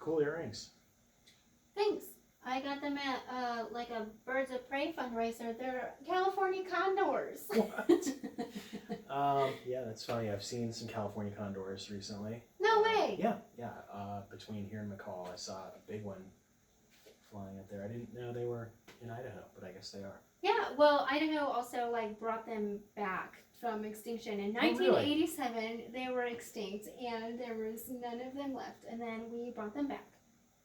Cool earrings. Thanks. I got them at like a Birds of Prey fundraiser. They're California condors. What? Yeah, that's funny. I've seen some California condors recently. No way. Yeah. Between here and McCall, I saw a big one flying up there. I didn't know they were in Idaho, but I guess they are. Yeah, well, Idaho also like brought them back from extinction. In Oh, really? 1987, they were extinct, and there was none of them left. And then we brought them back.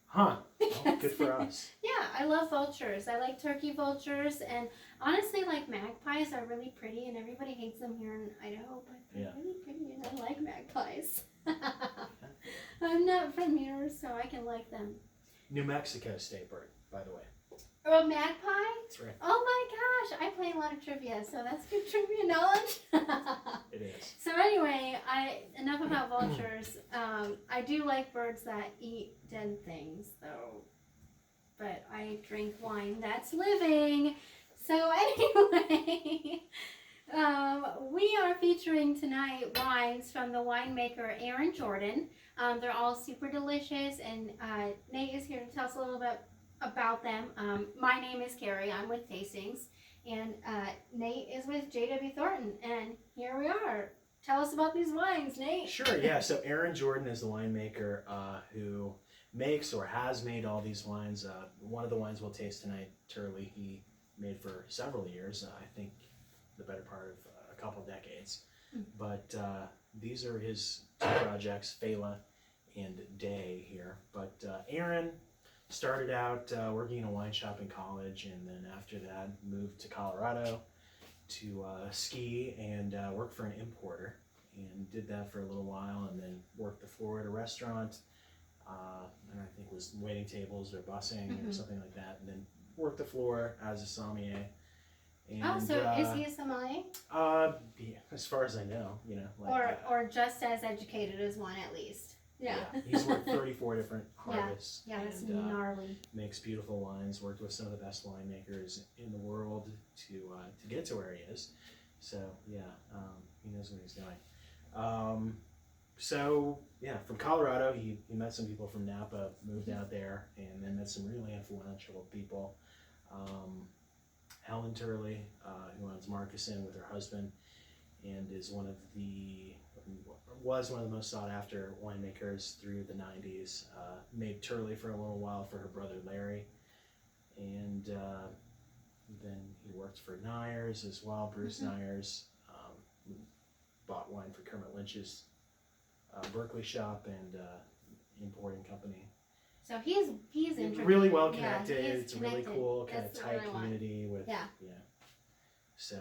Huh. Well, good for us. Yeah, I love vultures. I like turkey vultures, and honestly, like magpies are really pretty, and everybody hates them here in Idaho, but they're really pretty, and I like magpies. I'm not from here, so I can like them. New Mexico state bird, by the way. Oh, magpie? That's right. Oh my gosh, I play a lot of trivia, so that's good trivia knowledge. It is. So anyway, enough about vultures. I do like birds that eat dead things, though. But I drink wine that's living. So anyway, we are featuring tonight wines from the winemaker Aaron Jordan. They're all super delicious, and Nate is here to tell us a little bit about them. My name is Carrie. I'm with Tastings, and Nate is with J.W. Thornton, and here we are. Tell us about these wines, Nate. Sure, yeah. So Aaron Jordan is the winemaker who makes or has made all these wines. One of the wines we'll taste tonight, Turley, he made for several years. I think the better part of a couple decades. But these are his two projects, Fela and Day here. But Aaron started out working in a wine shop in college, and then after that moved to Colorado to ski and work for an importer, and did that for a little while, and then worked the floor at a restaurant, and I think was waiting tables or busing or something like that, and then worked the floor as a sommelier. And, so is he a sommelier? Yeah, as far as I know, you know. Like, or just as educated as one at least. Yeah. He's worked 34 different harvests. Yeah, that's and, gnarly. Makes beautiful wines. Worked with some of the best winemakers in the world to get to where he is. So yeah, he knows what he's doing. From Colorado, he met some people from Napa, moved out there, and then met some really influential people. Helen Turley, who owns Marcusson with her husband, and was one of the most sought after winemakers through the 90s. Made Turley for a little while for her brother Larry, and then he worked for Nyers as well. Bruce Nyers bought wine for Kermit Lynch's Berkeley shop and importing company. So he's interesting. Really well connected. Yeah, it's a really cool kind of tight really community with So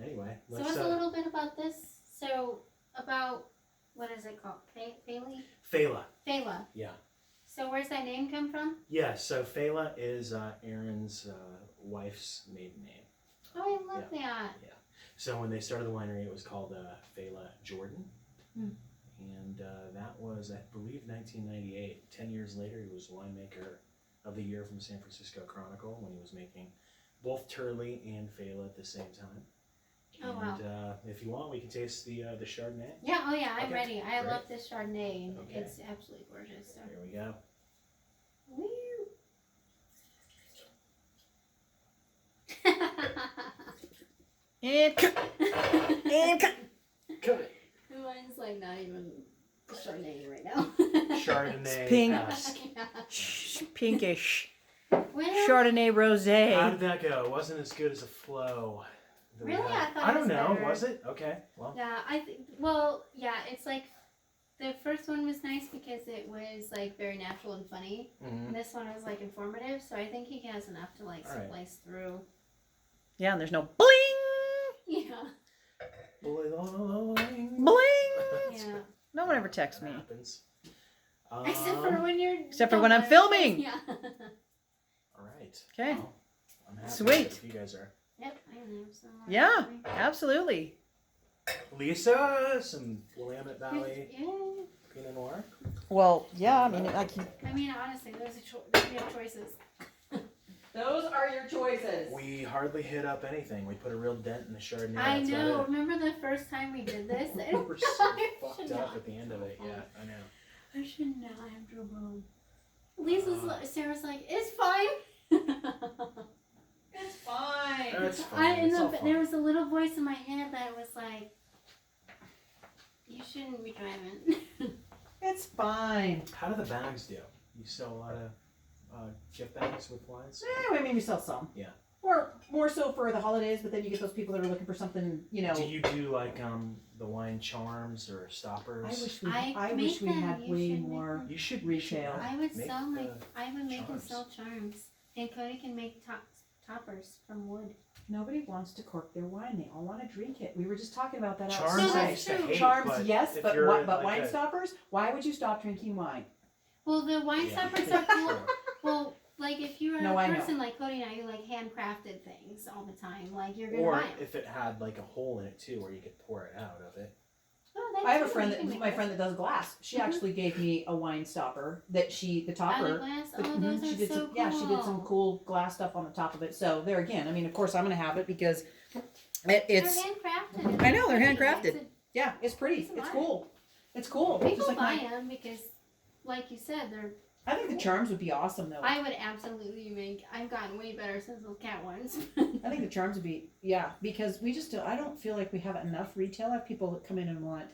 anyway, so what's a little bit about this? So about what is it called? Fela. Fela. Yeah. So where's that name come from? Yeah. So Fela is Aaron's wife's maiden name. Oh, I love that. Yeah. So when they started the winery, it was called Fela Jordan. And that was, I believe, 1998. 10 years later, he was winemaker of the year from San Francisco Chronicle when he was making both Turley and Fela at the same time. And if you want, we can taste the Chardonnay. Yeah, I'm ready. I Great. love this Chardonnay, and it's absolutely gorgeous. So. Here we go. Woo! Cut it. Mine's like not even Chardonnay right now. Chardonnay. Pink. Yeah. Pinkish. Well, Chardonnay rosé. How did that go? It wasn't as good as a flow. Really? I thought I it was don't know. better. Was it? Okay. Well. Yeah, it's like the first one was nice because it was like very natural and funny. Mm-hmm. And this one was like informative, so I think he has enough to like splice through. Yeah, and there's no bling. Yeah. Bling. Bling. Yeah. No one ever texts me. Happens. Except for when I'm filming. Yeah. All right. Okay. Well, I'm happy Sweet. if you guys are. Yep, I am. So Yeah, absolutely. Lisa, some Willamette Valley Yeah. Pinot Noir. Well, yeah, I mean, I mean, honestly, we have choices. those are your choices. We hardly hit up anything. We put a real dent in the Chardonnay. I That's know. about Remember the first time we did this? it. We were so fucked up at the end of it. Yeah, I know. I should not have drove home. Sarah's like, it's fine. It's fine. That's fine. It's all fine. There was a little voice in my head that was like, you shouldn't be driving. It's fine. How do the bags do? You sell a lot of gift bags with wines? I mean, we sell some. Yeah. Or more so for the holidays, but then you get those people that are looking for something, you know. Do you do like the wine charms or stoppers? I wish we had way more. You should retail. You should I would make sell the I would make and charms. sell charms, and Cody can make toppers from wood. Nobody wants to cork their wine. They all want to drink it. We were just talking about that Charms No, outside. I used to true. hate, Charms, but yes, if but you're what? But like wine a- stoppers? Why would you stop drinking wine? Well, the wine Yeah. stoppers are cool. Well, like if you're No, I a know. person like Cody and I, who like handcrafted things all the time, like you're gonna Or buy 'em. if it had like a hole in it too, where you could pour it out of it. Oh, that's I have a true. friend You can make my friend that does glass. She Mhm. actually gave me a wine stopper that the topper. Glass. the- Oh, those she are did so some, cool. yeah, she did some cool glass stuff on the top of it. So there again, I mean, of course, I'm gonna have it because it's They're handcrafted. I know, they're Pretty. handcrafted. It's yeah, it's pretty. It's a It's lot. cool. It's cool. People Just like buy mine. them because, like you said, they're. I think the charms would be awesome though. I would absolutely make. I've gotten way better since those cat ones. I think the charms would be, yeah, because we just, I don't feel like we have enough retail. I have people that come in and want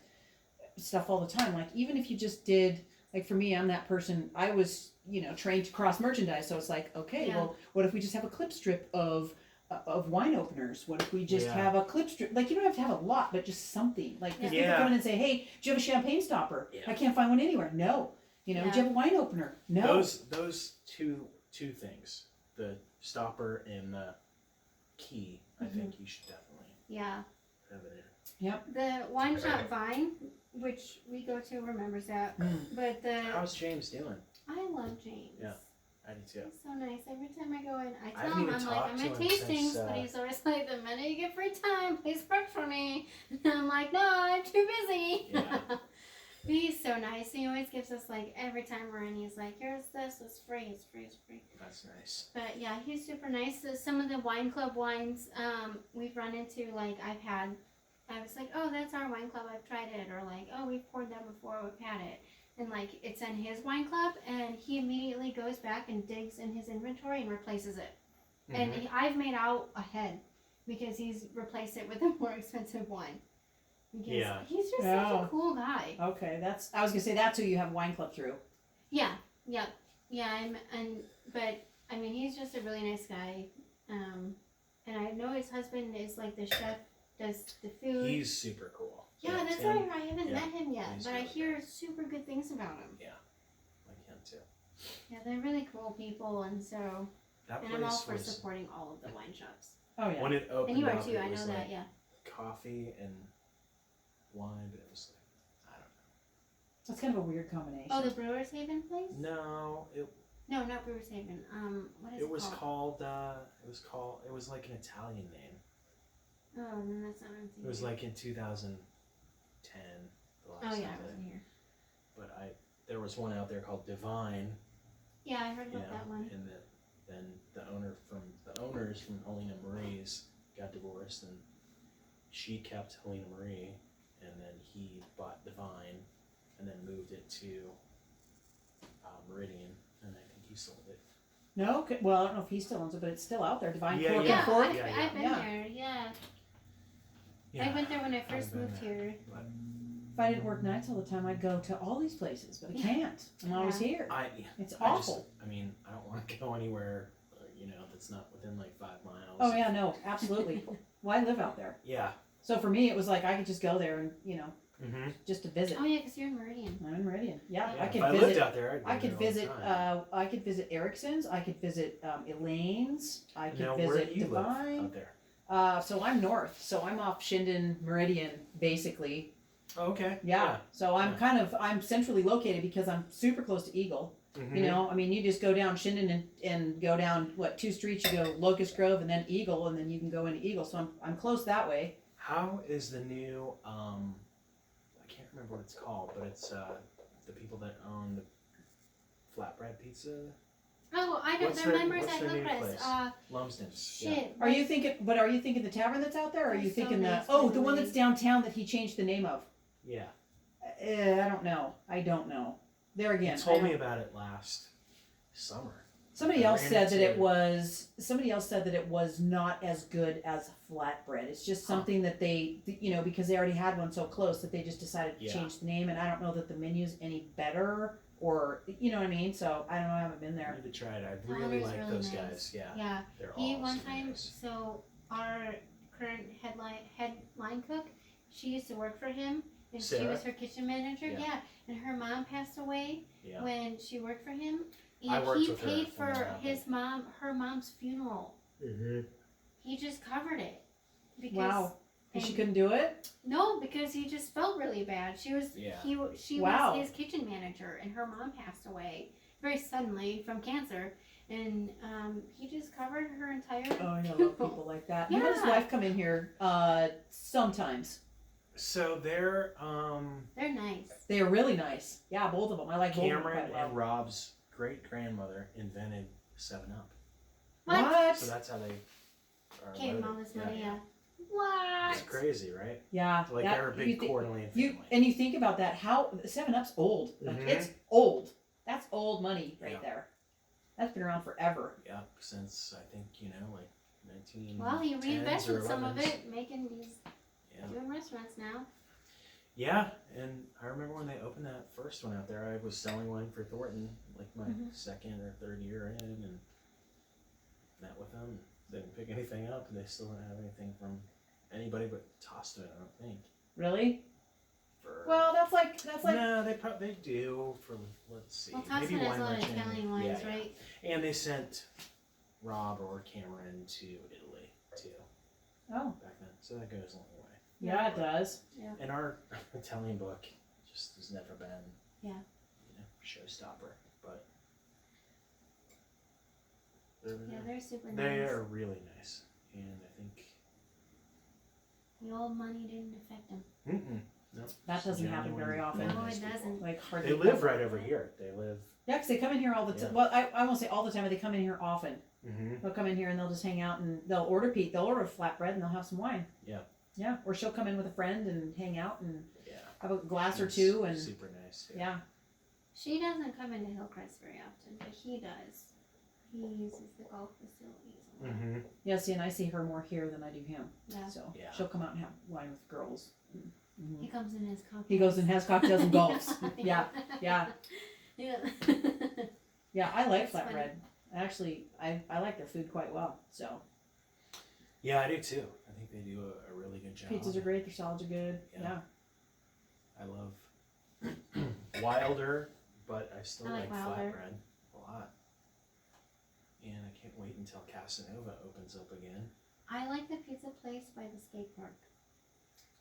stuff all the time. Like, even if you just did, like for me, I'm that person, I was, trained to cross merchandise. So it's like, okay, Yeah. well, what if we just have a clip strip of wine openers? What if we just Yeah. have a clip strip? Like, you don't have to have a lot, but just something. Like, because people Yeah. come in and say, hey, do you have a champagne stopper? Yeah. I can't find one anywhere. No. Do you have a wine opener? No. Those two things, the stopper and the key, I think you should definitely Yeah. have it in. The wine shop Vine, which we go to, remembers that. Mm. But How's James doing? I love James. Yeah. I do too. He's so nice. Every time I go in, I I tell haven't him, even I'm like, talked I'm to at him tastings, since, but he's always like, the minute you get free time, please work for me. And I'm like, no, I'm too busy. Yeah. But he's so nice. He always gives us like every time we're in, he's like, here's this, it's free, it's free, it's free. That's nice. But yeah, he's super nice. So some of the wine club wines, we've run into, like I was like, oh, that's our wine club, I've tried it. Or like, oh, we've poured that before, we've had it. And like, it's in his wine club, and he immediately goes back and digs in his inventory and replaces it. And I've made out ahead because he's replaced it with a more expensive wine. Because Yeah. he's just such Yeah. a cool guy. Okay, I was going to say that's who you have wine club through. Yeah, yeah, yeah. But I mean, he's just a really nice guy. And I know his husband is like the chef, does the food. He's super cool. yeah, that's Tim, why I haven't yeah, met him yet, he's but I really hear super good things about him. like him too. Yeah, they're really cool people, and so That and I'm all place for was supporting all of the wine shops. Oh, yeah. when it opened And you are up, too. it I was know like that. Yeah. coffee and wine, but it was like I don't That's kind of a weird combination. Oh, the Brewers Haven place? know. No, No, not Brewers Haven. What is it it was called? it was like an Italian name. Oh, no, that's not what I'm thinking. It was like in 2010. The last Oh yeah, time I I did wasn't it. here. But there was one out there called Divine. Yeah, I heard about Yeah, that one. and then the owners from Helena Marie's got divorced, and she kept Helena Marie, and then he bought Divine, and then moved it to Meridian, and I think he sold it. No? Well, I don't know if he still owns it, but it's still out there. Divine Yeah, Cork Yeah, and Fork. I've been Yeah. there. Yeah. Yeah, I went there when I first been moved there. here. But If I didn't work nights all the time, I'd go to all these places, but I can't. I'm always here. It's awful. I mean, I don't want to go anywhere, that's not within like 5 miles. Oh, yeah, no, absolutely. Well, I live out there. Yeah. So for me, it was like I could just go there and, Mm-hmm. just to visit. Oh yeah, because you're in Meridian. I'm in Meridian. Yeah, Yeah. I could if I visit. lived out there, I'd I go could there all the visit. time. I could visit Erickson's. I could visit Elaine's. I could Now, where visit do you live Divine. out there? So I'm north. So I'm off Shinden Meridian, basically. Oh, okay. Yeah. So I'm Yeah. I'm centrally located because I'm super close to Eagle. Mhm. You know, I mean, you just go down Shinden and go down 2 streets. You go Locust Grove and then Eagle, and then you can go into Eagle. So I'm close that way. How is the new? I can't remember what it's called, but it's the people that own the flatbread pizza, Oh, I don't. What's Their their- members what's at their new Hillcrest. place? Lumsden's. Yeah. Shit. Are you thinking? But are you thinking the tavern that's out there? Or are you They're so thinking nice, the by the the one way. that's downtown that he changed the name of? Yeah. I don't know. There You again. told I me don't- about it last. summer. Somebody I else ran said that into- somebody else said that it was not as good as flatbread. It's just something that they, because they already had one so close that they just decided to Yeah. change the name. And I don't know that the menu's any better or, you know what I mean? So I don't know. I haven't been I there. need to try it. I The really owner's like really those nice. guys. Yeah. Yeah. They're He all one super time, nice. so our current headline cook, she used to work for him, and she Sarah? was her kitchen manager. Yeah. Yeah, and her mom passed away Yeah. when she worked for him, I and worked he with her paid when that for happened. her mom's funeral. Mm-hmm. He just covered it because Wow. And she and- couldn't do it? no, because he just felt really bad. She was Yeah. she Wow. was his kitchen manager, and her mom passed away very suddenly from cancer, and he just covered her entire. Oh, I know funeral. people like that. You had his Yeah. wife come in here sometimes. So they're They're nice. They are really nice. Yeah, both of them. I like both of them Cameron quite well. and Rob's great grandmother invented 7-Up. What? So that's how they are Came loaded. all this money, Yeah. yeah. What? It's crazy, right? Yeah. Like that- they're a you big thi- Coeur d'Alene You family. and you think about that, how 7-Up's old. Like Mhm. it's old. That's old money right Yeah. there. That's been around forever. Yep, since I think like 19. Well, he reinvested some of it, making these Yeah. doing restaurants now. Yeah, and I remember when they opened that first one out there, I was selling wine for Thornton, like my Mhm. second or third year in, and met with them. Didn't pick anything up, and they still don't have anything from anybody but Tosta, I don't think. Really? For Well, that's like no, they do for, let's see, Well, maybe Toscan has Wine a lot of Merchant. Italian wines, Yeah, yeah. right? And they sent Rob or Cameron to Italy too oh back then, so that goes a long way. yeah, it does. And our Italian book just has never been, Yeah. showstopper. But Yeah, they're super nice. they are really nice, and I think The old money didn't affect them. no, That doesn't happen genuine, very often. very No, nice it people. doesn't. Like hardly. They live ever. right over here. They live. Yeah, because they come in here all the time. Yeah. Well, I won't say all the time, but they come in here often. Mm-hmm. They'll come in here and they'll just hang out and they'll order They'll order a flatbread and they'll have some wine. Yeah. Yeah, or she'll come in with a friend and hang out and Yeah. have a glass or She's two and super nice. yeah. She doesn't come into Hillcrest very often, but he does. He uses the golf facilities a lot. Mm-hmm. Yeah, see, and I see her more here than I do him. Yeah. So Yeah. she'll come out and have wine with girls. Mhm. He comes in his cocktails. He goes and has cocktails and golfs. Yeah, yeah. Yeah. Yeah, I like That's funny. flatbread. Actually, I like their food quite well. So Yeah, I do too. I think they do a really good job. pizzas are great, their salads are good. Yeah. Yeah. I love Wilder, but I still I like Wilder. flatbread a lot. And I can't wait until Casanova opens up again. I like the pizza place by the skate park.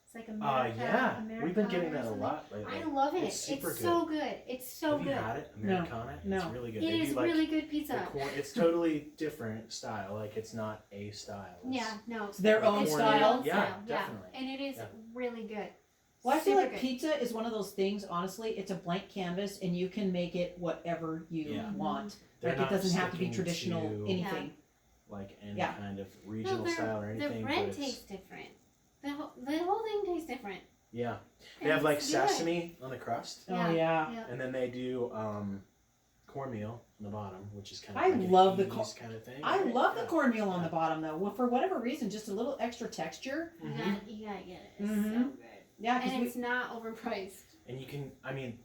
It's like America. Yeah, we've been Americana getting or that a something. lot lately. I love it. It's super It's so good. It's so Have good. you had it? No. Americana? No. It's really good. It They is do like really good the pizza. corn. It's totally different style. Like it's not a style. It's Yeah, no. It's their own It's corn. their style? own Yeah, style. definitely. And it is Yeah. really good. Well, I feel Super like good. pizza is one of those things, honestly, it's a blank canvas and you can make it whatever you Yeah. want. They're Like it not doesn't have to be sticking traditional to, anything. like any Yeah. kind of No, regional style or the anything. bread but it's, tastes different. The whole thing tastes different. yeah. They And have like it's good. sesame on the crust, Oh yeah. Yeah. and then they do cornmeal on the bottom, which is kind of I like love an the Ease kind of thing. I right? love the Yeah. cornmeal on Yeah. the bottom though. Well, for whatever reason, just a little extra texture. You Mhm. gotta get it. It's so Mhm. good. Yeah, And because it's not overpriced. And you can, I mean,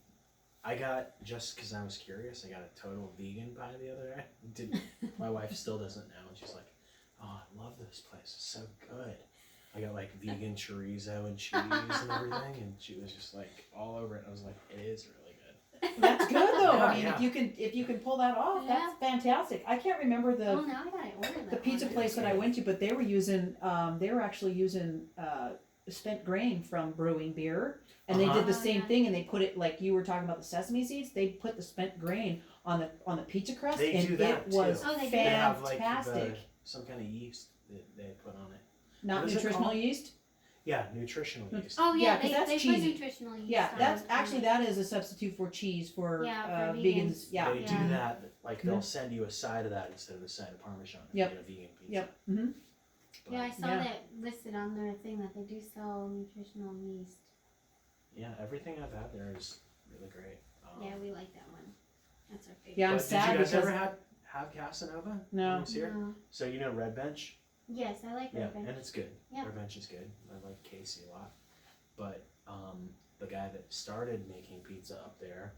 I got, just because I was curious, I got a total vegan pie the other day. My wife still doesn't know, and she's like, oh, I love this place, it's so good. I got like vegan chorizo and cheese and everything, and she was just like all over it. I was like, it is really good. that's good though. Yeah, I mean, yeah. if you can pull that off, that's fantastic. I can't remember Oh, now I gotta order that. the pizza one. place that I went to, but they were actually using spent grain from brewing beer, and they Uh-huh. did the Oh, same yeah. thing, and they put it like you were talking about the sesame seeds. They put the spent grain on the pizza crust, They and do that, it was too. Oh, they do They have like fantastic. some kind of yeast that they put on it. Not what is it nutritional called? yeast. Yeah, nutritional yeast. Oh Yeah, yeah, 'cause they that's put cheesy. nutritional yeast. Yeah, on that's it. actually that is a substitute for cheese for, Yeah, for vegans. vegans. Yeah. They Yeah. do that, like they'll send you a side of that instead of a side of Parmesan if Yep. you get a vegan pizza. Yep. Mm-hmm. But, Yeah, I saw Yeah. that listed on their thing that they do sell nutritional yeast. yeah, everything I've had there is really great. Yeah, we like that one. That's our favorite. Yeah, I'm But sad did you guys because ever have Casanova? No. when it was here? No. So you know Red Bench? Yes, I like Yeah, Red Bench. and it's good. Yeah. Red Bench is good. I like Casey a lot. But the guy that started making pizza up there,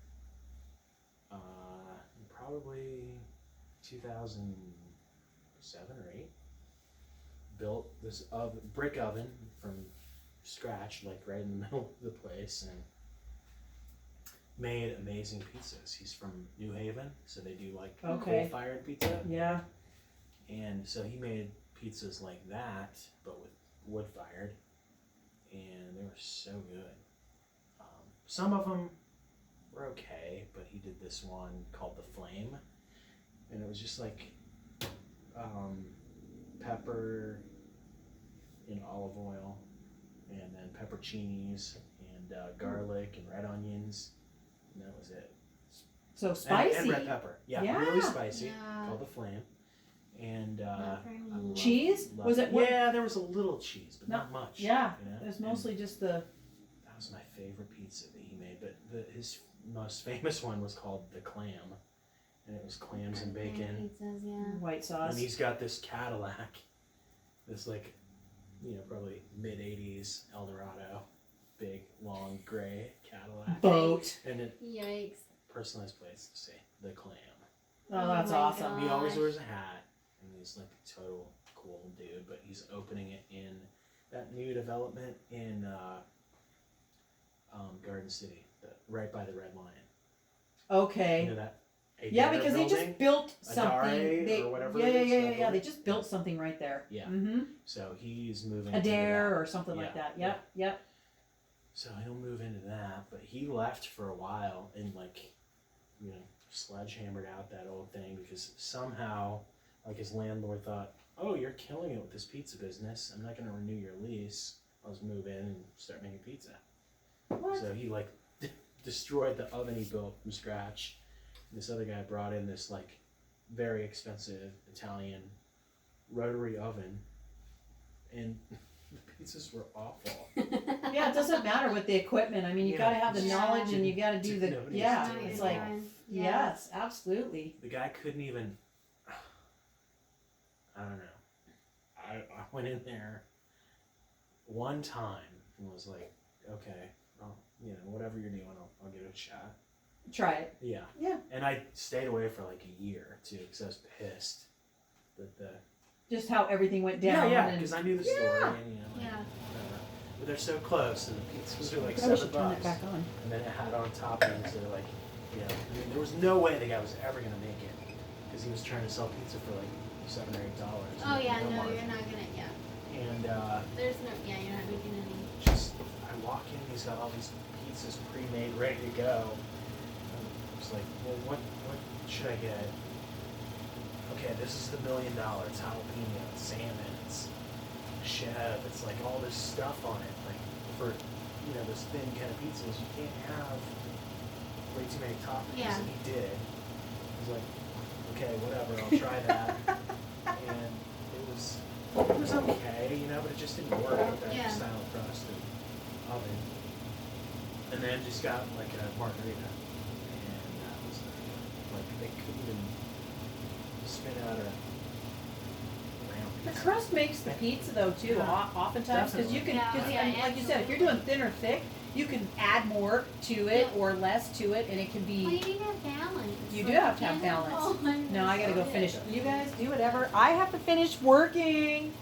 probably 2007 or 8, built this brick oven from scratch, like right in the middle of the place, and made amazing pizzas. He's from New Haven, so they do like Okay. coal-fired pizza. yeah. And so he made pizzas like that, but with wood-fired, and they were so good. Some of them were okay, but he did this one called the Flame, and it was just like pepper in olive oil, and then pepperoncinis, and garlic and red onions, and that was it. So spicy. And red pepper. Yeah, Yeah. really spicy. Yeah. Called the Flame. And Not for I me. love- Cheese? love Was it what- Yeah, there was a little cheese, but not much. Yeah, you know? it was And mostly just the. that was my favorite pizza that he made. But his most famous one was called the Clam, and it was clams and bacon. Pizzas, yeah. White sauce. And he's got this Cadillac, this like, probably mid-'80s Eldorado, big long gray Cadillac, Boat. and it Yikes. personalized plates to say the Clam. Oh, that's my awesome. God. He always Gosh. wears a hat, and he's like a total cool dude. But he's opening it in that new development in Garden City, right by the Red Lion. Okay. You know that? Yeah, Adair because they building? just built something. Adare They, or whatever yeah, it yeah, is, yeah, that yeah, yeah. building? They just built something right there. Yeah. Mm-hmm. So he's moving. into Adair that. or something like Yeah, that. Yep, yep. So he'll move into that, but he left for a while and sledgehammered out that old thing because somehow, like his landlord thought, "Oh, you're killing it with this pizza business. I'm not going to renew your lease. I'll just move in and start making pizza." What? So he destroyed the oven he built from scratch. This other guy brought in this very expensive Italian rotary oven, and the pizzas were awful. Yeah, it doesn't matter with the equipment. I mean, you Yeah. got to have the Yeah. knowledge and you got to do the. Nobody's Yeah, doing it's it. like Yeah. yes, absolutely. The guy couldn't even. I don't know. I went in there one time and was like, "Okay, well, whatever you're doing, I'll give it a shot." Try it. Yeah. Yeah. And I stayed away for like a year too because I was pissed that the. Just how everything went down. Yeah, and- because I knew the story Yeah. and Yeah. whatever. But they're so close, and the pizzas are like I wish $7. I'd turn that back on. And then it had on toppings that are like, I mean, there was no way the guy was ever gonna make it because he was trying to sell pizza for like $7 or $8. Oh yeah, no, margin. you're not gonna. Yeah. And There's no. Yeah, you're not making any. just I walk in, he's got all these pizzas pre-made, ready to go. I was like, well, what should I get? Okay, this is the $1 million. It's jalapeno, it's salmon, it's chef. It's like all this stuff on it. Like for those thin kind of pizzas, you can't have way too many toppings. Yeah. And he did. I was like, okay, whatever, I'll try that. And it was okay, but it just didn't work with that Yeah. style crust and oven. And then just got like a margarita, and that was like they couldn't even spin out a round The pizza. crust makes the pizza though too. Yeah. Oftentimes, because you can, Definitely. Yeah, like you said, if you're doing thin or thick, you can add more to it Yeah. or less to it, and it can Well, you be. need to have balance. You Like, do have to have can't balance. all one No, I gotta go of finish. it. You guys do whatever. I have to finish working.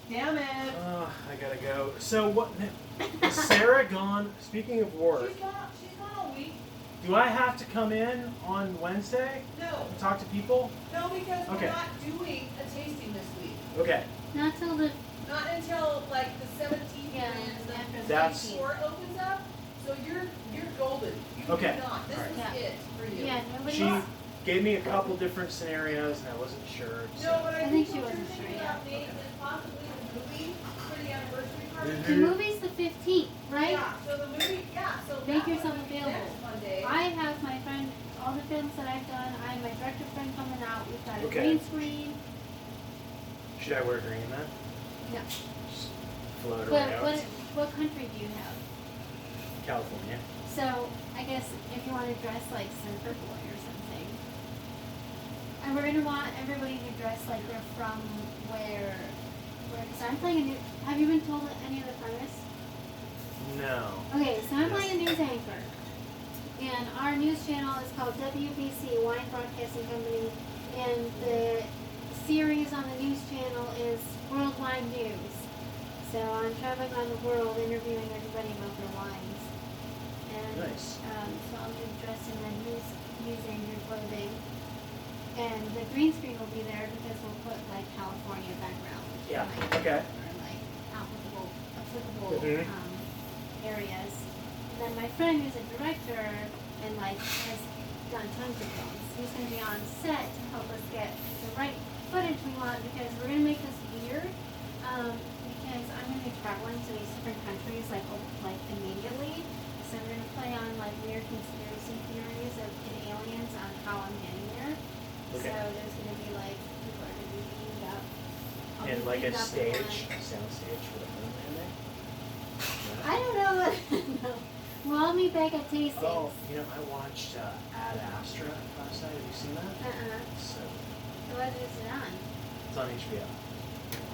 Damn it. I gotta go. So what? Is Sarah gone? Speaking of work, She's gone all week. do I have to come in on Wednesday No, and talk to people? no, because Okay. we're not doing a tasting this week. Okay. Not till the. Not until like the 17th Yeah, and the after the That's- 15th. store opens up. So you're golden. You Okay. do not. This Alright. is Yeah. it for you. Yeah, nobody. She gave me a couple different scenarios, and I wasn't sure. No, but I I think think she what you're wasn't thinking sure, about, yeah. Nate, is possibly the movie for the anniversary party. Mhm. The movie's the 15th, right? Yeah, so the movie, so Make that yourself would be available. next Monday. I have my friend, all the films that I've done. I have my director friend coming out. We've got a Okay. green screen. Should I wear green then? No. Just float But around. what country do you have? California. So I guess if you want to dress like Surfer Boy or something. And we're gonna want everybody to dress like they're from where, because I'm playing a new, have you been told any of the premise? No. Okay, so I'm playing a news anchor. And our news channel is called WBC, Wine Broadcasting Company. And the series on the news channel is Worldwide News. So I'm traveling around the world interviewing everybody about their wines. And Nice. so I'll be dressed in my news anchor clothing. And the green screen will be there because we'll put like California background. Yeah. Like, Okay. or like applicable Mhm. areas. And then my friend who's a director and like has done tons of films. He's gonna be on set to help us get the right footage we want because we're gonna make this weird. Because I'm gonna be traveling to these different countries like immediately. So we're gonna play on like weird conspiracy theories of aliens on how I'm getting there. Okay. So there's gonna be like people are gonna be beamed up. I'll And be like a beamed up in stage, one. a sound stage for the moon landing. I don't know. No. Well, I'll meet back at tastings. Oh, you know, I watched Ad Astra last night. Have you seen that? So So what is it on? it's on HBO.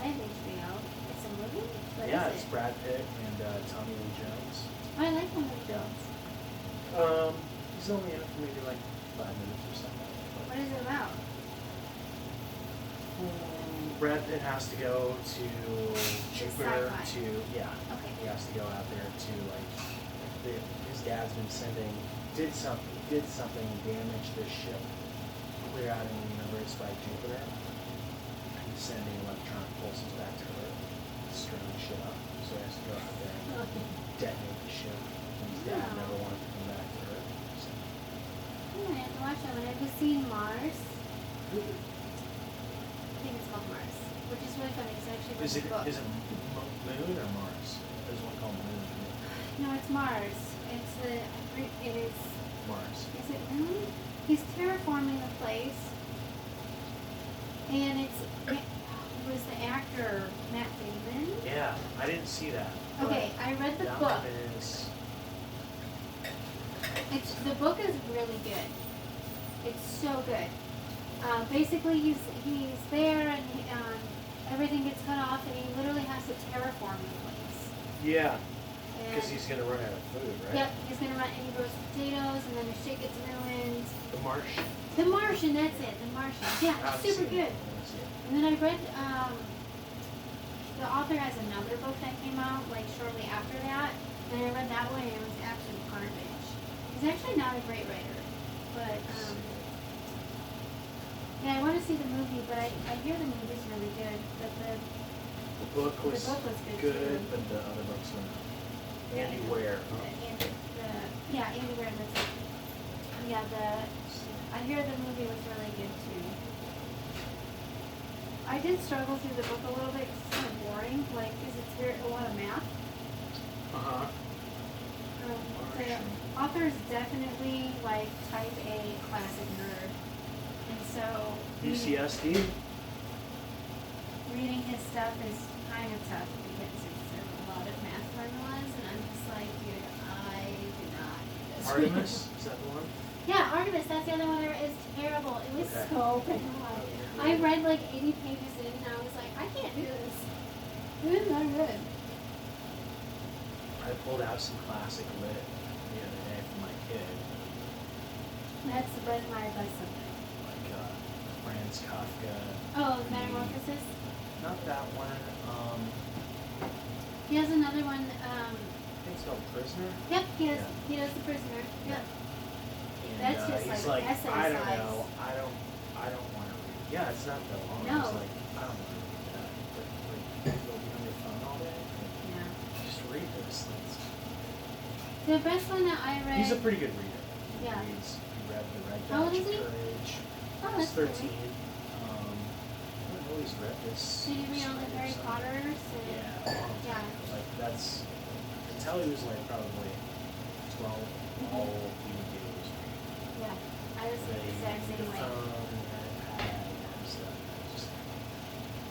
I have HBO. It's a movie? What Yeah, is it's it? Brad Pitt and Tommy Lee Jones. Oh, I like Tommy Lee Jones. He's only in it for maybe like 5 minutes or something. But, What is it about? Brad Pitt has to go to Jupiter sci-fi. to Okay. he has to go out there to like his dad's been did something damage this ship clear out in the universe by Jupiter. He's sending electronic pulses back to Earth, screwing shit up. So he has to go out there and detonate the ship. And his dad Wow. never wanted to come back to Earth. So. I have to watch that one. I've just seen Mars. I think it's called Mars, which is really funny because I actually read Is the book. it Moon or Mars? There's one called Moon. No, it's Mars. It is. Mars. Is it really? He's terraforming the place, and it was the actor Matt Damon. Yeah, I didn't see that. but Okay, I read the that book. one is. The book is really good. It's so good. Basically, he's there and everything gets cut off, and he literally has to terraform the place. Yeah, And because he's gonna run out of food, right? yep, he's gonna run and he grows potatoes, and then his shit gets ruined. The Martian. The Martian, that's it. The Martian. Yeah, I've super seen good. it. I wanna see it. And then I read, the author has another book that came out like shortly after that, and I read that one and it was absolute garbage. He's actually not a great writer, but yeah, I want to see the movie, but I hear the movie's really good. But The book was, book was good, good, too. but the other books were not. Yeah, Andy Ware. Andy Ware. That's it. Yeah, I hear the movie was really good too. I did struggle through the book a little bit 'cause it's kind of boring, like, because it's a lot of math. Uh-huh. The author is definitely like type A classic nerd, and so UCSD? reading his stuff is kind of tough because there's a lot of math formulas, and I'm just like, dude, I do not do this. Artemis? Is that the one? Yeah, Artemis, that's the other one that is terrible. It was Okay. so bad. I read like 80 pages in and I was like, I can't do this. It is not good. I pulled out some classic lit the other day for my kid. That's my advice subject. Like Franz Kafka. Oh, Metamorphosis? Not that one. He has another one, I think it's called Prisoner. yep, he Yeah. does The Prisoner. Yep. And That's just he's like like, essay I don't size. know. I don't want to read. Yeah, it's not that long. No. It's like, I don't want to read that. But you'll be on your phone all day. Yeah. Just read this. The best one that I read. He's a pretty good reader. He Yeah. reads. He read The Red How old Badge is of he? Courage. Oh, He's that's cool. 13. I don't know he's read this. Did you read all the Harry something. Potters? Yeah, a long time Yeah. ago. Like that's. I can tell he was like probably 12. All he would do was read. Yeah. I was the exact The same way. phone, the iPad, and stuff. Just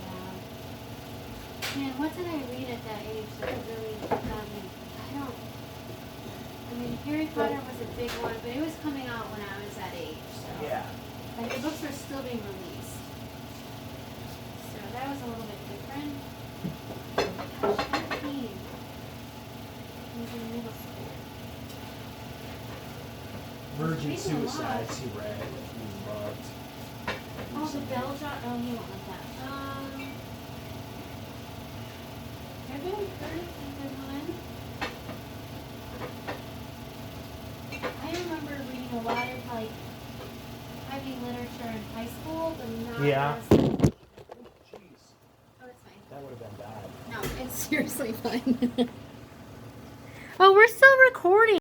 Yeah. Man, what did I read at that age that really got me? I mean, Harry Potter was a big one, but it was coming out when I was that age, so. yeah. Like, the books were still being He's in middle school. Virgin Reading a lot. Suicides he read, which we loved. Oh, the bell jar. Oh, he won't like that. February 1st is a good one. I remember reading a lot of like heavy literature in high school, but not Yeah. as. Jeez, Oh, it's fine. that would have been bad. No, it's seriously fine. Oh, we're still recording.